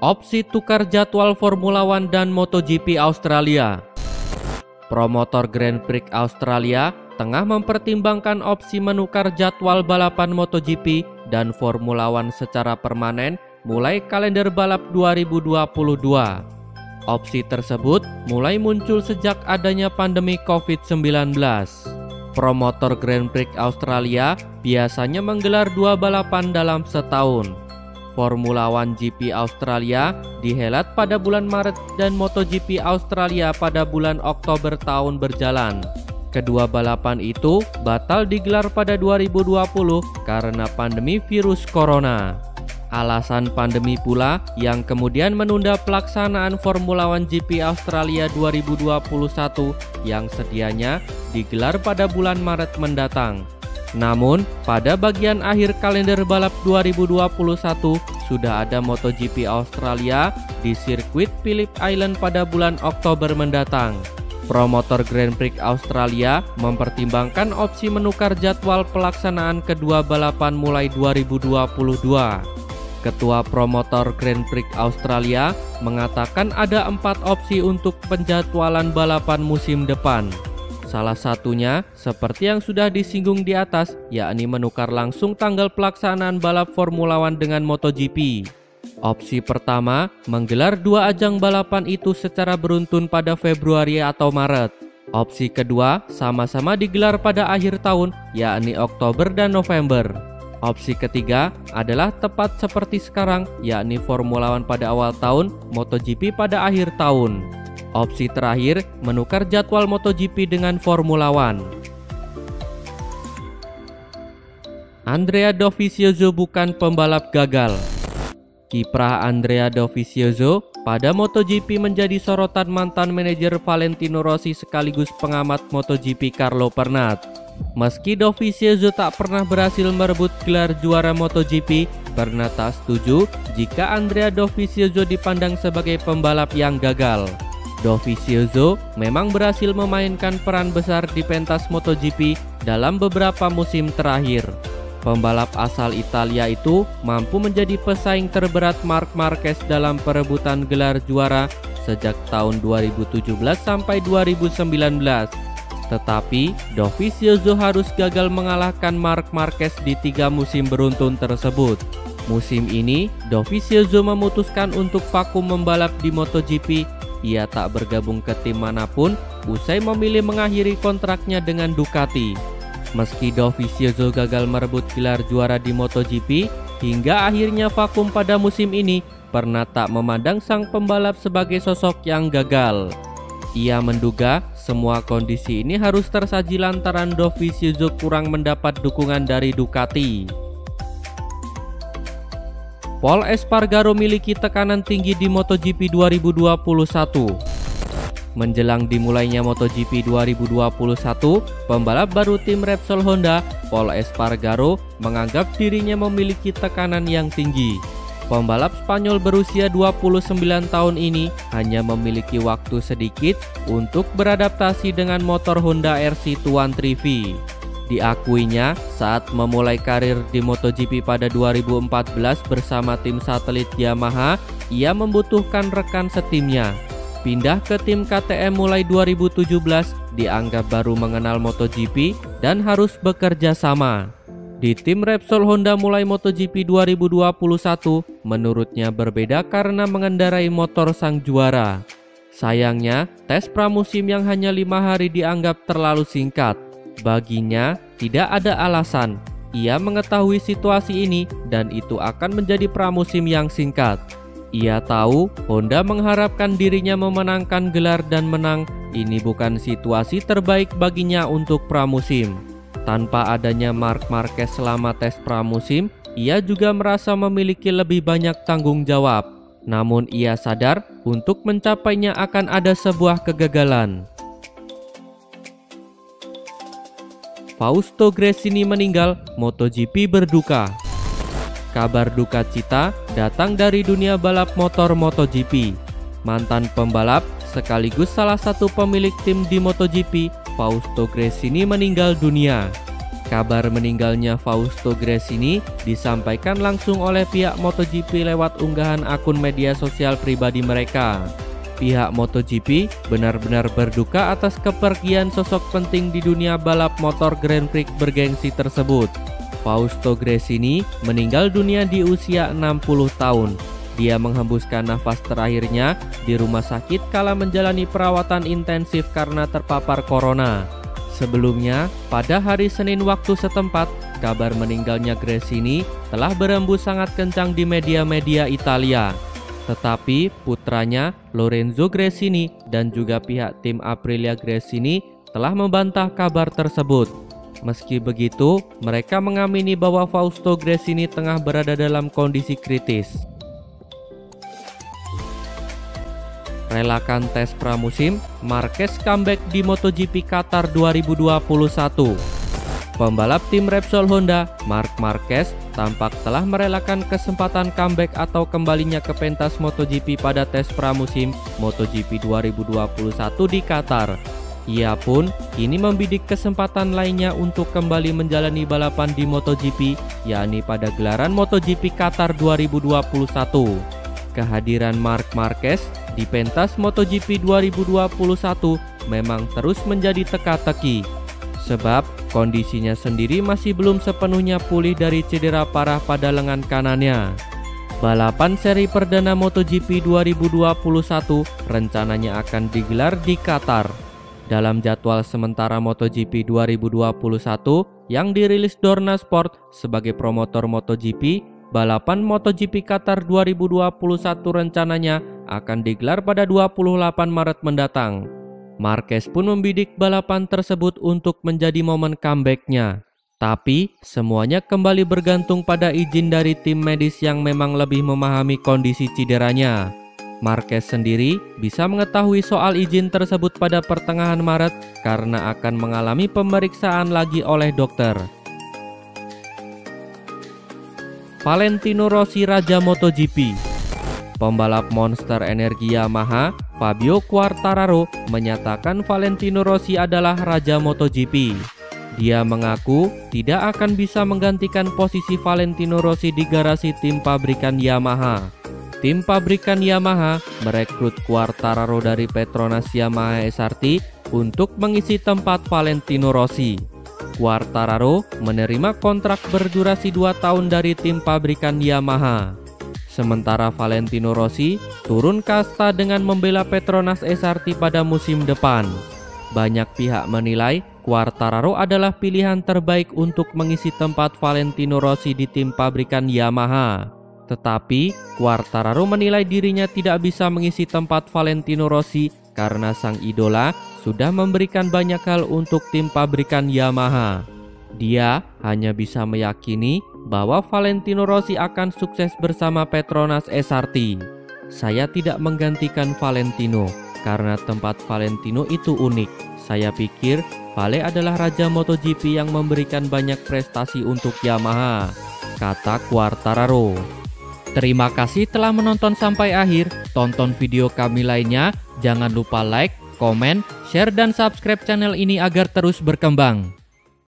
Opsi tukar jadwal Formula One dan MotoGP Australia. Promotor Grand Prix Australia tengah mempertimbangkan opsi menukar jadwal balapan MotoGP dan Formula One secara permanen mulai kalender balap 2022. Opsi tersebut mulai muncul sejak adanya pandemi COVID-19. Promotor Grand Prix Australia biasanya menggelar 2 balapan dalam setahun. Formula One GP Australia dihelat pada bulan Maret dan MotoGP Australia pada bulan Oktober tahun berjalan. Kedua balapan itu batal digelar pada 2020 karena pandemi virus corona. Alasan pandemi pula yang kemudian menunda pelaksanaan Formula One GP Australia 2021 yang sedianya digelar pada bulan Maret mendatang. Namun, pada bagian akhir kalender balap 2021 sudah ada MotoGP Australia di sirkuit Phillip Island pada bulan Oktober mendatang. Promotor Grand Prix Australia mempertimbangkan opsi menukar jadwal pelaksanaan kedua balapan mulai 2022. Ketua promotor Grand Prix Australia mengatakan ada 4 opsi untuk penjadwalan balapan musim depan. Salah satunya, seperti yang sudah disinggung di atas, yakni menukar langsung tanggal pelaksanaan balap Formula One dengan MotoGP. Opsi pertama, menggelar 2 ajang balapan itu secara beruntun pada Februari atau Maret. Opsi kedua, sama-sama digelar pada akhir tahun, yakni Oktober dan November. Opsi ketiga adalah tepat seperti sekarang, yakni Formula One pada awal tahun, MotoGP pada akhir tahun. Opsi terakhir, menukar jadwal MotoGP dengan Formula One. Andrea Dovizioso bukan pembalap gagal. Kiprah Andrea Dovizioso pada MotoGP menjadi sorotan mantan manajer Valentino Rossi sekaligus pengamat MotoGP Carlo Pernat. Meski Dovizioso tak pernah berhasil merebut gelar juara MotoGP, Pernat tak setuju jika Andrea Dovizioso dipandang sebagai pembalap yang gagal. Dovizioso memang berhasil memainkan peran besar di pentas MotoGP dalam beberapa musim terakhir. Pembalap asal Italia itu mampu menjadi pesaing terberat Marc Marquez dalam perebutan gelar juara sejak tahun 2017 sampai 2019. Tetapi Dovizioso harus gagal mengalahkan Marc Marquez di 3 musim beruntun tersebut. Musim ini Dovizioso memutuskan untuk vakum membalap di MotoGP. Ia tak bergabung ke tim manapun usai memilih mengakhiri kontraknya dengan Ducati. Meski Dovizioso gagal merebut gelar juara di MotoGP, hingga akhirnya vakum pada musim ini, Pernat tak memandang sang pembalap sebagai sosok yang gagal. Ia menduga semua kondisi ini harus tersaji lantaran Dovizioso kurang mendapat dukungan dari Ducati. Pol Espargaro miliki tekanan tinggi di MotoGP 2021. Menjelang dimulainya MotoGP 2021, pembalap baru tim Repsol Honda, Pol Espargaro, menganggap dirinya memiliki tekanan yang tinggi. Pembalap Spanyol berusia 29 tahun ini hanya memiliki waktu sedikit untuk beradaptasi dengan motor Honda RC213V. Diakuinya saat memulai karir di MotoGP pada 2014 bersama tim satelit Yamaha, ia membutuhkan rekan setimnya. Pindah ke tim KTM mulai 2017, dianggap baru mengenal MotoGP dan harus bekerja sama. Di tim Repsol Honda mulai MotoGP 2021, menurutnya berbeda karena mengendarai motor sang juara. Sayangnya, tes pramusim yang hanya 5 hari dianggap terlalu singkat. Baginya, tidak ada alasan. Ia mengetahui situasi ini dan itu akan menjadi pramusim yang singkat. Ia tahu Honda mengharapkan dirinya memenangkan gelar dan menang. Ini bukan situasi terbaik baginya untuk pramusim. Tanpa adanya Marc Marquez selama tes pramusim, ia juga merasa memiliki lebih banyak tanggung jawab. Namun ia sadar untuk mencapainya akan ada sebuah kegagalan. Fausto Gresini meninggal, MotoGP berduka. Kabar duka cita datang dari dunia balap motor MotoGP. Mantan pembalap sekaligus salah satu pemilik tim di MotoGP, Fausto Gresini meninggal dunia. Kabar meninggalnya Fausto Gresini disampaikan langsung oleh pihak MotoGP lewat unggahan akun media sosial pribadi mereka. Pihak MotoGP benar-benar berduka atas kepergian sosok penting di dunia balap motor Grand Prix bergengsi tersebut. Fausto Gresini meninggal dunia di usia 60 tahun. Dia menghembuskan nafas terakhirnya di rumah sakit kala menjalani perawatan intensif karena terpapar corona. Sebelumnya, pada hari Senin waktu setempat, kabar meninggalnya Gresini telah berembus sangat kencang di media-media Italia. Tetapi putranya, Lorenzo Gresini, dan juga pihak tim Aprilia Gresini telah membantah kabar tersebut. Meski begitu, mereka mengamini bahwa Fausto Gresini tengah berada dalam kondisi kritis. Relakan tes pramusim, Marquez comeback di MotoGP Qatar 2021. Pembalap tim Repsol Honda, Marc Marquez, tampak telah merelakan kesempatan comeback atau kembalinya ke pentas MotoGP pada tes pramusim MotoGP 2021 di Qatar. Ia pun kini membidik kesempatan lainnya untuk kembali menjalani balapan di MotoGP, yakni pada gelaran MotoGP Qatar 2021. Kehadiran Marc Marquez di pentas MotoGP 2021 memang terus menjadi teka-teki, sebab kondisinya sendiri masih belum sepenuhnya pulih dari cedera parah pada lengan kanannya. Balapan seri perdana MotoGP 2021 rencananya akan digelar di Qatar. Dalam jadwal sementara MotoGP 2021 yang dirilis Dorna Sport sebagai promotor MotoGP, balapan MotoGP Qatar 2021 rencananya akan digelar pada 28 Maret mendatang. Marquez pun membidik balapan tersebut untuk menjadi momen comeback-nya. Tapi semuanya kembali bergantung pada izin dari tim medis yang memang lebih memahami kondisi cederanya. Marquez sendiri bisa mengetahui soal izin tersebut pada pertengahan Maret karena akan mengalami pemeriksaan lagi oleh dokter. Valentino Rossi Raja MotoGP. Pembalap monster energi Yamaha, Fabio Quartararo, menyatakan Valentino Rossi adalah Raja MotoGP. Dia mengaku tidak akan bisa menggantikan posisi Valentino Rossi di garasi tim pabrikan Yamaha. Tim pabrikan Yamaha merekrut Quartararo dari Petronas Yamaha SRT untuk mengisi tempat Valentino Rossi. Quartararo menerima kontrak berdurasi 2 tahun dari tim pabrikan Yamaha. Sementara Valentino Rossi turun kasta dengan membela Petronas SRT pada musim depan. Banyak pihak menilai Quartararo adalah pilihan terbaik untuk mengisi tempat Valentino Rossi di tim pabrikan Yamaha. Tetapi Quartararo menilai dirinya tidak bisa mengisi tempat Valentino Rossi karena sang idola sudah memberikan banyak hal untuk tim pabrikan Yamaha. Dia hanya bisa meyakini bahwa Valentino Rossi akan sukses bersama Petronas SRT. Saya tidak menggantikan Valentino karena tempat Valentino itu unik. Saya pikir Vale adalah Raja MotoGP yang memberikan banyak prestasi untuk Yamaha, kata Quartararo. Terima kasih telah menonton sampai akhir. Tonton video kami lainnya. Jangan lupa like, komen, share, dan subscribe channel ini agar terus berkembang.